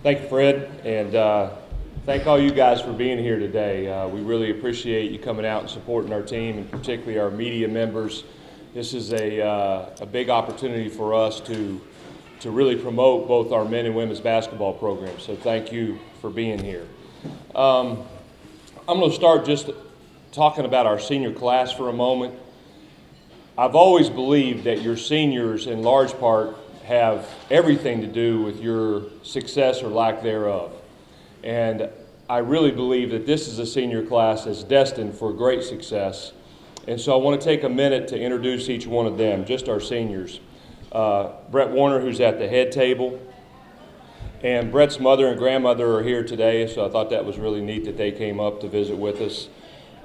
Thank you, Fred, and thank all you guys for being here today. We really appreciate you coming out and supporting our team, and particularly our media members. This is a big opportunity for us to really promote both our men and women's basketball programs, so thank you for being here. I'm going to start just talking about our senior class for a moment. I've always believed that your seniors, in large part, have everything to do with your success or lack thereof. And I really believe that this is a senior class that's destined for great success. And so I want to take a minute to introduce each one of them, just our seniors. Brett Warner, who's at the head table. And Brett's mother and grandmother are here today, so I thought that was really neat that they came up to visit with us.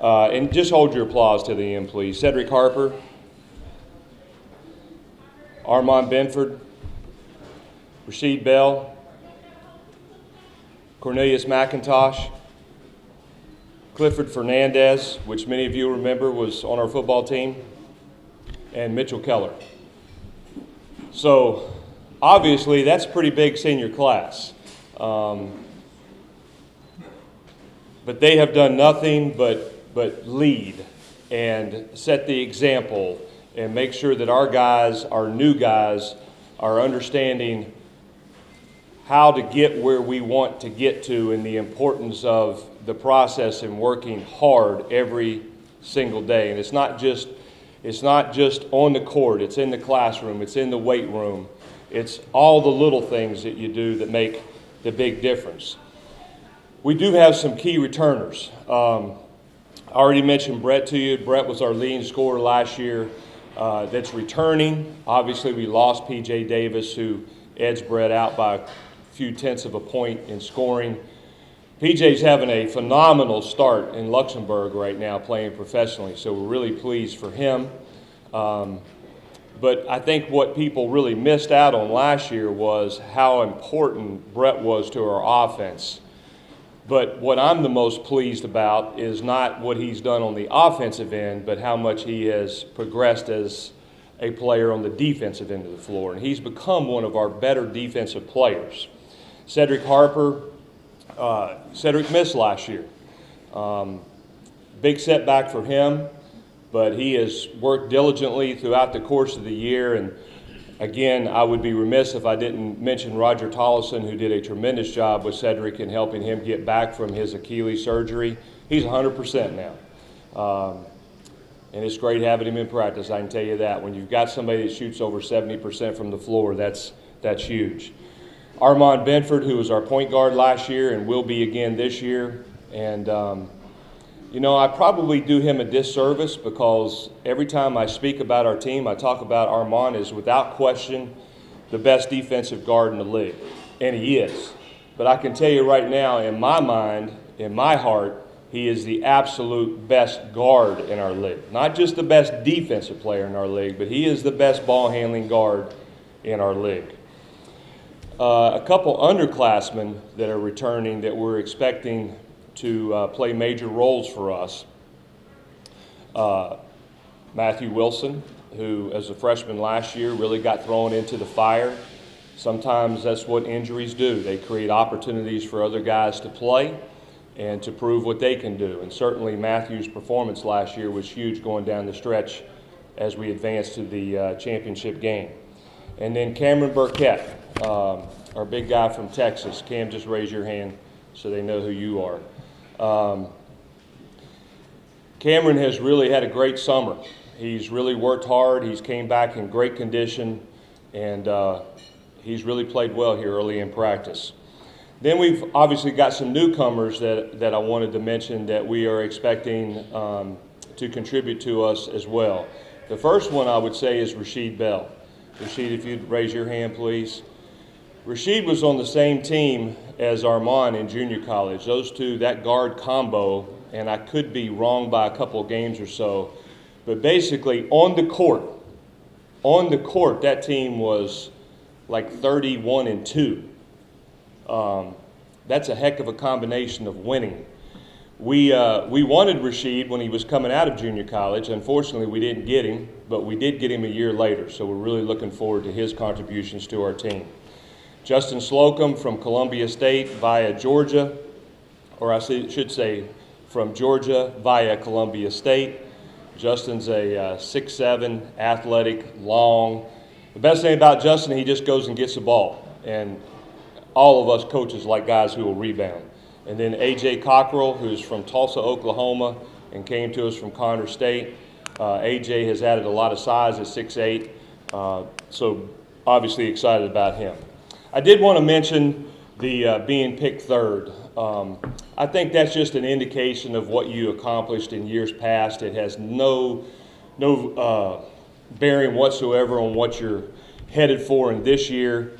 And just hold your applause to the end, please. Cedric Harper, Armand Benford, Rashid Bell, Cornelius McIntosh, Clifford Fernandez, which many of you remember was on our football team, and Mitchell Keller. So obviously that's a pretty big senior class. But they have done nothing but lead and set the example and make sure that our guys, our new guys, are understanding how to get where we want to get to and the importance of the process and working hard every single day. And it's not just on the court, it's in the classroom, it's in the weight room. It's all the little things that you do that make the big difference. We do have some key returners. I already mentioned Brett to you. Brett was our leading scorer last year. That's returning. Obviously, we lost P.J. Davis, who edged Brett out by a few tenths of a point in scoring. P.J.'s having a phenomenal start in Luxembourg right now, playing professionally, so we're really pleased for him. But I think what people really missed out on last year was how important Brett was to our offense. But what I'm the most pleased about is not what he's done on the offensive end, but how much he has progressed as a player on the defensive end of the floor. And he's become one of our better defensive players. Cedric Harper, Cedric missed last year. Big setback for him, but he has worked diligently throughout the course of the year. And again, I would be remiss if I didn't mention Roger Tollison, who did a tremendous job with Cedric in helping him get back from his Achilles surgery. He's 100% now. And it's great having him in practice, I can tell you that. When you've got somebody that shoots over 70% from the floor, that's huge. Armand Benford, who was our point guard last year and will be again this year. And, I probably do him a disservice because every time I speak about our team, I talk about Armand as without question the best defensive guard in the league. And he is. But I can tell you right now, in my mind, in my heart, he is the absolute best guard in our league. Not just the best defensive player in our league, but he is the best ball handling guard in our league. A couple underclassmen that are returning that we're expecting to play major roles for us. Matthew Wilson, who as a freshman last year really got thrown into the fire. Sometimes that's what injuries do. They create opportunities for other guys to play and to prove what they can do. And certainly Matthew's performance last year was huge going down the stretch as we advanced to the championship game. And then Cameron Burkett, our big guy from Texas. Cam, just raise your hand so they know who you are. Cameron has really had a great summer. He's really worked hard. He's came back in great condition, and he's really played well here early in practice. Then we've obviously got some newcomers that I wanted to mention that we are expecting to contribute to us as well. The first one I would say is Rashid Bell. Rashid, if you'd raise your hand, please. Rashid was on the same team as Armand in junior college. Those two, that guard combo, and I could be wrong by a couple of games or so, but basically on the court, that team was like 31-2. That's a heck of a combination of winning. We wanted Rashid when he was coming out of junior college. Unfortunately, we didn't get him, but we did get him a year later, so we're really looking forward to his contributions to our team. Justin Slocum from Columbia State via Georgia, or I should say from Georgia via Columbia State. Justin's a 6'7", athletic, long. The best thing about Justin, he just goes and gets the ball. And all of us coaches like guys who will rebound. And then A.J. Cockrell, who's from Tulsa, Oklahoma, and came to us from Connor State. A.J. has added a lot of size at 6'8", so obviously excited about him. I did want to mention the being picked third. I think that's just an indication of what you accomplished in years past. It has no bearing whatsoever on what you're headed for in this year.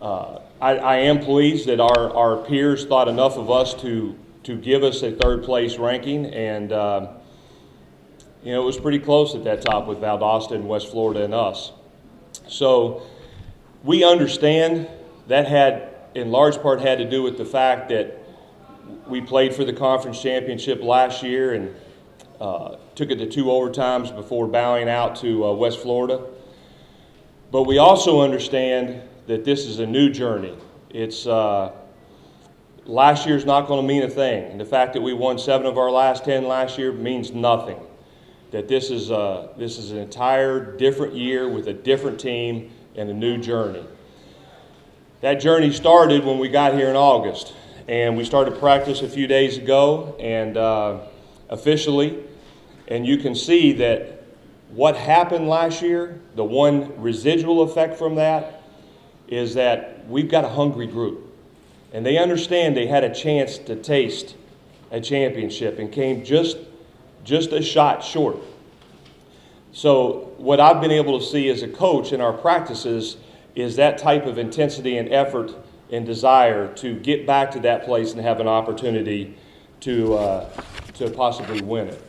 I am pleased that our peers thought enough of us to give us a third place ranking, and it was pretty close at that top with Valdosta and West Florida and us. So we understand that had in large part had to do with the fact that we played for the conference championship last year and took it to 2 overtimes before bowing out to West Florida. But we also understand that this is a new journey. It's last year's not going to mean a thing. And the fact that we won 7 of our last 10 last year means nothing. That this is an entire different year with a different team and a new journey. That journey started when we got here in August, and we started practice a few days ago and officially, and you can see that what happened last year, the one residual effect from that is that we've got a hungry group, and they understand they had a chance to taste a championship and came just a shot short. So what I've been able to see as a coach in our practices is that type of intensity and effort and desire to get back to that place and have an opportunity to possibly win it.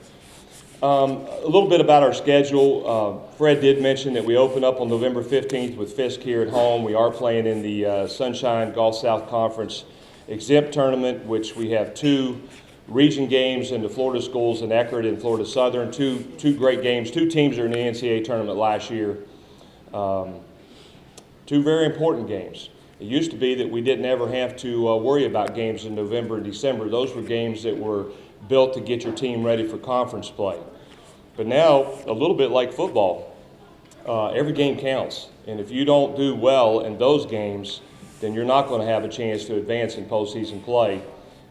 A little bit about our schedule. Fred did mention that we open up on November 15th with Fisk here at home. We are playing in the Sunshine Gulf South Conference Exempt Tournament, which we have 2 region games in the Florida schools in Eckerd and Florida Southern. Two great games. 2 teams are in the NCAA tournament last year. 2 very important games. It used to be that we didn't ever have to worry about games in November and December. Those were games that were built to get your team ready for conference play. But now, a little bit like football, every game counts. And if you don't do well in those games, then you're not going to have a chance to advance in postseason play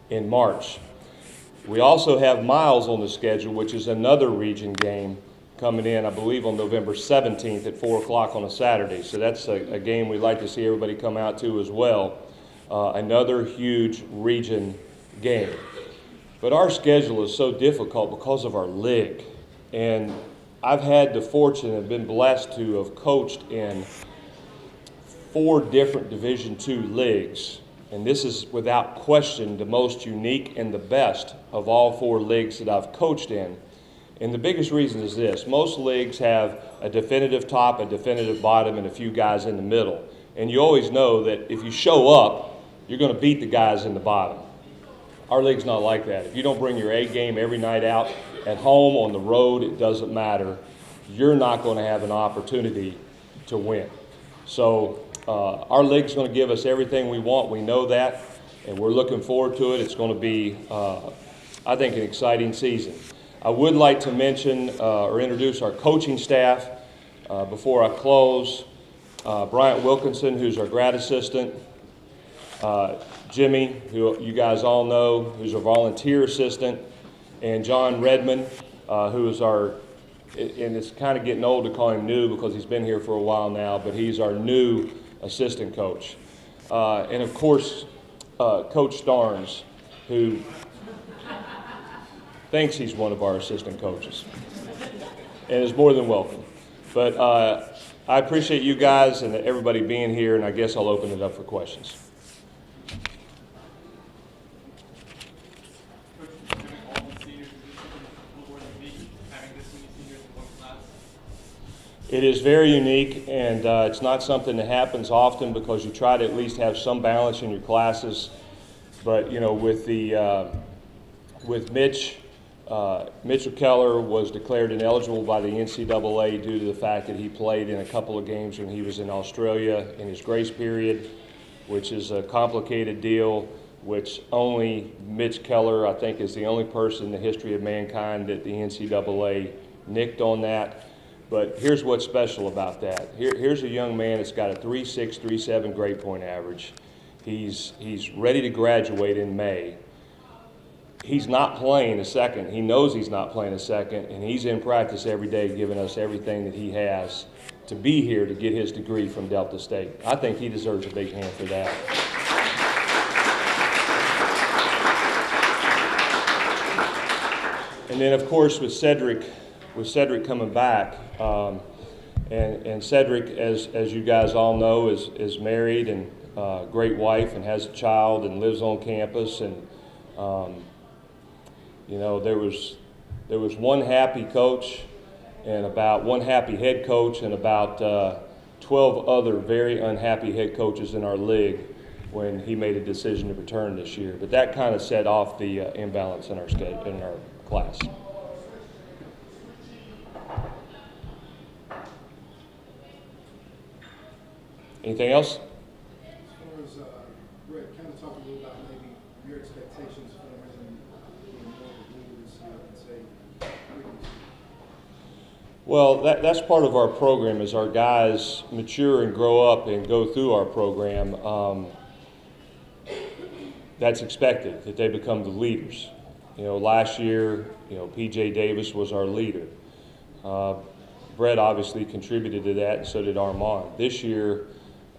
in March. We also have Miles on the schedule, which is another region game coming in, I believe, on November 17th at 4 o'clock on a Saturday. So that's a game we'd like to see everybody come out to as well. Another huge region game. But our schedule is so difficult because of our league. And I've had the fortune and been blessed to have coached in 4 different Division II leagues. And this is without question the most unique and the best of all 4 leagues that I've coached in. And the biggest reason is this: most leagues have a definitive top, a definitive bottom, and a few guys in the middle. And you always know that if you show up, you're going to beat the guys in the bottom. Our league's not like that. If you don't bring your A game every night out, at home, on the road, it doesn't matter. You're not going to have an opportunity to win. So our league's going to give us everything we want. We know that, and we're looking forward to it. It's going to be, I think, an exciting season. I would like to mention or introduce our coaching staff before I close. Bryant Wilkinson, who's our grad assistant. Jimmy, who you guys all know, who's a volunteer assistant. And John Redmond, who is our, and it's kind of getting old to call him new because he's been here for a while now, but he's our new assistant coach. And of course, Coach Starnes, who thinks he's one of our assistant coaches and is more than welcome. But I appreciate you guys and everybody being here, and I guess I'll open it up for questions. It is very unique, and it's not something that happens often because you try to at least have some balance in your classes. But you know, with Mitch, Mitchell Keller was declared ineligible by the NCAA due to the fact that he played in a couple of games when he was in Australia in his grace period. which is a complicated deal, which only Mitch Keller, I think, is the only person in the history of mankind that the NCAA nicked on that. But here's what's special about that. Here's a young man that's got a 3.6, 3.7 grade point average. He's ready to graduate in May. He's not playing a second. He knows he's not playing a second, and he's in practice every day giving us everything that he has to be here to get his degree from Delta State. I think he deserves a big hand for that. And then, of course, with Cedric coming back, and Cedric, as you guys all know, is married and a great wife and has a child and lives on campus. And you know, there was one happy coach and about one happy head coach and about 12 other very unhappy head coaches in our league when he made a decision to return this year. But that kind of set off the imbalance in our class. Anything else? As far as Brett, kind of talk a little about maybe your expectations for him being more of a leader this year and say previous. Well, that's part of our program. As our guys mature and grow up and go through our program, that's expected that they become the leaders. You know, last year, P.J. Davis was our leader. Brett obviously contributed to that, and so did Armand. This year,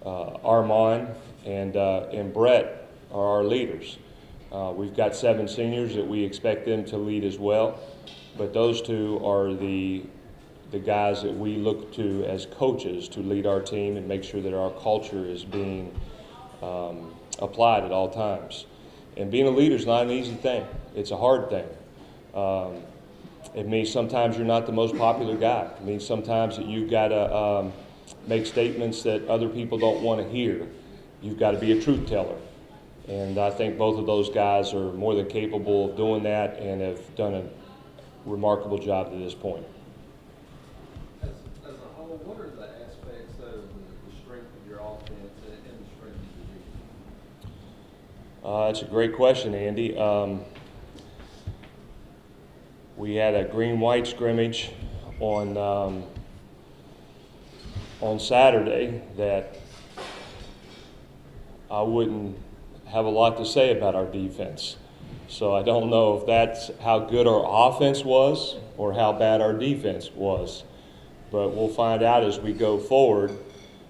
Armand and Brett are our leaders. We've got 7 seniors that we expect them to lead as well, but those two are the guys that we look to as coaches to lead our team and make sure that our culture is being applied at all times. And being a leader is not an easy thing. It's a hard thing. It means sometimes you're not the most popular guy. It means sometimes that you've got to make statements that other people don't want to hear. You've got to be a truth teller. And I think both of those guys are more than capable of doing that and have done a remarkable job to this point. As a whole, what are the aspects of the strength of your offense and the strength of your defense? That's a great question, Andy. We had a green-white scrimmage on Saturday that I wouldn't have a lot to say about our defense. So I don't know if that's how good our offense was or how bad our defense was. But we'll find out as we go forward.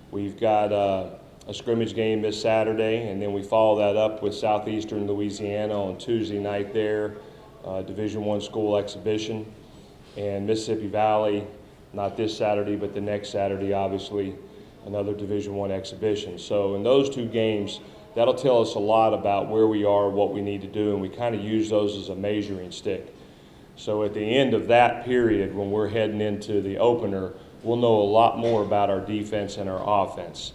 We've got a scrimmage game this Saturday, and then we follow that up with Southeastern Louisiana on Tuesday night there, Division I school exhibition, and Mississippi Valley, not this Saturday, but the next Saturday, obviously, another Division I exhibition. So in those 2 games, that'll tell us a lot about where we are, what we need to do, and we kind of use those as a measuring stick. So at the end of that period, when we're heading into the opener, we'll know a lot more about our defense and our offense.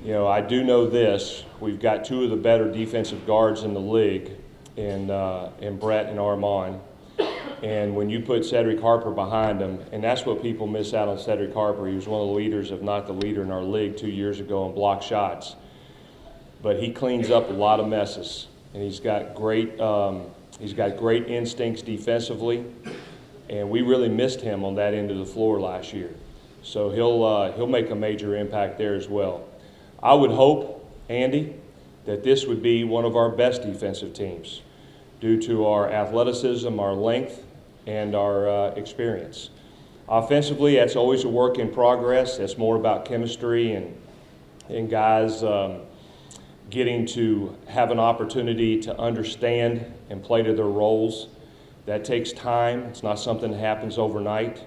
I do know this. We've got 2 of the better defensive guards in the league in Brett and Armand. And when you put Cedric Harper behind him, and that's what people miss out on Cedric Harper. He was one of the leaders, if not the leader in our league 2 years ago in block shots. But he cleans up a lot of messes, and he's got great instincts defensively, and we really missed him on that end of the floor last year. So he'll make a major impact there as well. I would hope, Andy, that this would be one of our best defensive teams due to our athleticism, our length, and our experience. Offensively, that's always a work in progress. That's more about chemistry and guys getting to have an opportunity to understand and play to their roles. That takes time. It's not something that happens overnight.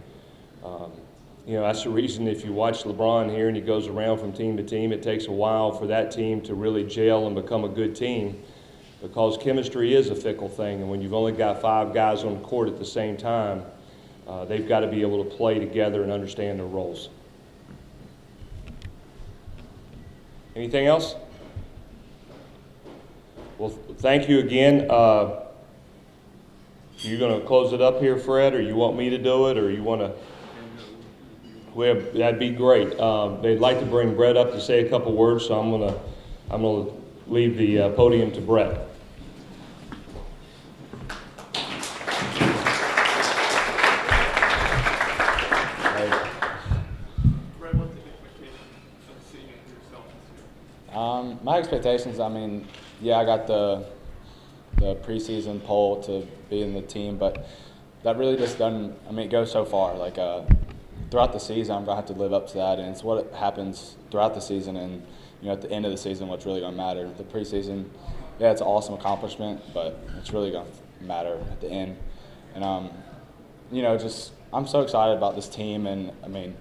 That's the reason if you watch LeBron here and he goes around from team to team, it takes a while for that team to really gel and become a good team, because chemistry is a fickle thing, and when you've only got 5 guys on the court at the same time, they've got to be able to play together and understand their roles. Anything else? Well, thank you again. Are you going to close it up here, Fred, or you want me to do it, or you want to? That'd be great. They'd like to bring Brett up to say a couple words, so I'm going to I'm going to leave the podium to Brett. Brett, what's the expectation of the season for yourself this year? My expectations, I mean, yeah, I got the preseason poll to be in the team, but that really just doesn't, I mean, it goes so far. Like, throughout the season, I'm going to have to live up to that, and it's what happens throughout the season and, you know, at the end of the season what's really going to matter. The preseason, yeah, it's an awesome accomplishment, but it's really going to matter at the end. And, you know, just I'm so excited about this team, and, I mean,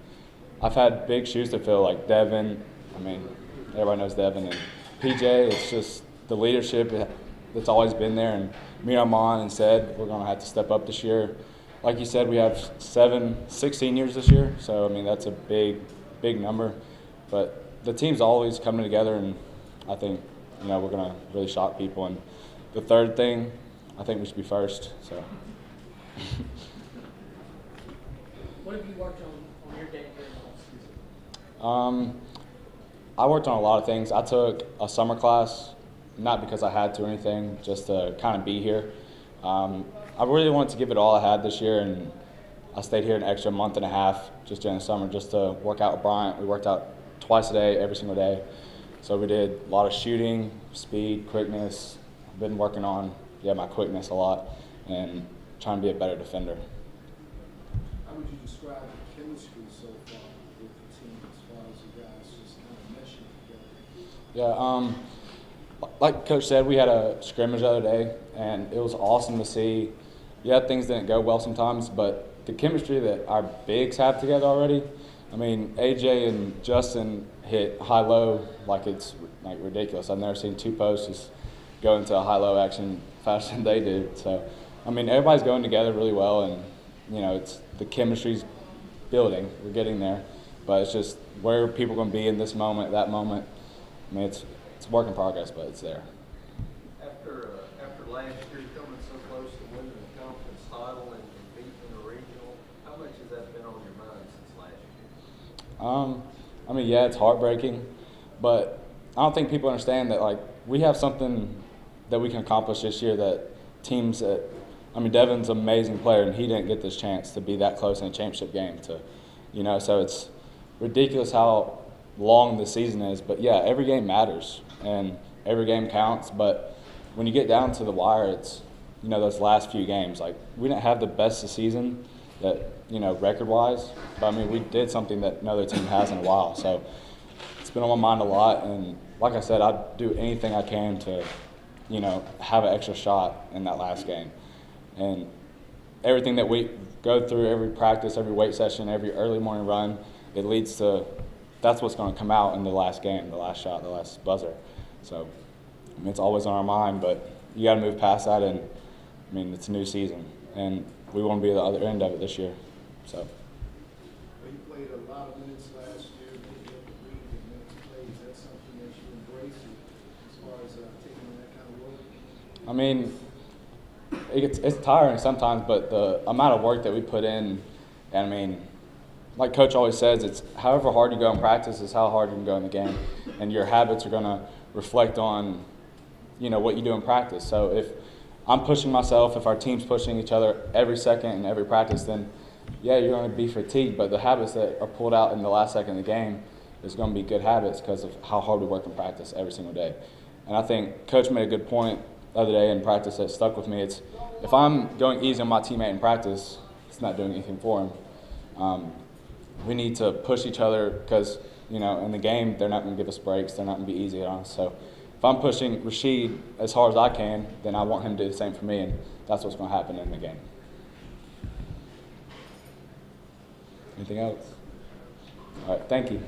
I've had big shoes to fill, like Devin. I mean, everybody knows Devin, and PJ. It's just the leadership that's always been there, and me and Armand and said we're going to have to step up this year. Like you said, we have 6 seniors this year, so I mean that's a big number. But the team's always coming together, and I think, you know, we're going to really shock people. And the third thing, I think we should be first. So. What have you worked on your game during the off season? I worked on a lot of things. I took a summer class, not because I had to or anything, just to kind of be here. I really wanted to give it all I had this year, and I stayed here an extra month and a half just during the summer just to work out with Bryant. We worked out twice a day, every single day. So we did a lot of shooting, speed, quickness. I've been working on, my quickness a lot and trying to be a better defender. How would you describe the chemistry so far with the team as far as you guys just kind of meshing together? Yeah, like Coach said, we had a scrimmage the other day, and it was awesome to see. Yeah, things didn't go well sometimes, but the chemistry that our bigs have together already, I mean, AJ and Justin hit high-low like it's like ridiculous. I've never seen two posts just go into a high-low action faster than they did. So, I mean, everybody's going together really well, and, you know, it's the chemistry's building. We're getting there, but it's just where people are going to be in this moment, that moment. I mean, it's a work in progress, but it's there. After last year coming so close to winning the conference title and beating the regional, how much has that been on your mind since last year? I mean, yeah, it's heartbreaking, but I don't think people understand that, like, we have something that we can accomplish this year that teams that, I mean, Devin's an amazing player, and he didn't get this chance to be that close in a championship game to, you know, so it's ridiculous how long the season is, but yeah, every game matters and every game counts, but when you get down to the wire, it's, you know, those last few games, like, we didn't have the best of season that, you know, record-wise, but I mean, we did something that no other team has in a while, so it's been on my mind a lot, and like I said, I'd do anything I can to, you know, have an extra shot in that last game. And everything that we go through, every practice, every weight session, every early morning run, it leads to, that's what's going to come out in the last game, the last shot, the last buzzer. So, I mean, it's always on our mind, but you got to move past that, and, I mean, it's a new season, and we want to be at the other end of it this year. So. Well, you played a lot of minutes last year, maybe up to read the minutes played. Is that something that you embrace as far as taking on that kind of work? I mean, it's tiring sometimes, but the amount of work that we put in, and I mean, like Coach always says, it's however hard you go in practice is how hard you can go in the game, and your habits are going to reflect on, you know, what you do in practice. So if I'm pushing myself, if our team's pushing each other every second in every practice, then yeah, you're going to be fatigued, but the habits that are pulled out in the last second of the game is going to be good habits because of how hard we work in practice every single day. And I think Coach made a good point the other day in practice that stuck with me. It's if I'm going easy on my teammate in practice, it's not doing anything for him. We need to push each other because, you know, in the game, they're not going to give us breaks. They're not going to be easy on us. So if I'm pushing Rashid as hard as I can, then I want him to do the same for me, and that's what's going to happen in the game. Anything else? All right, thank you.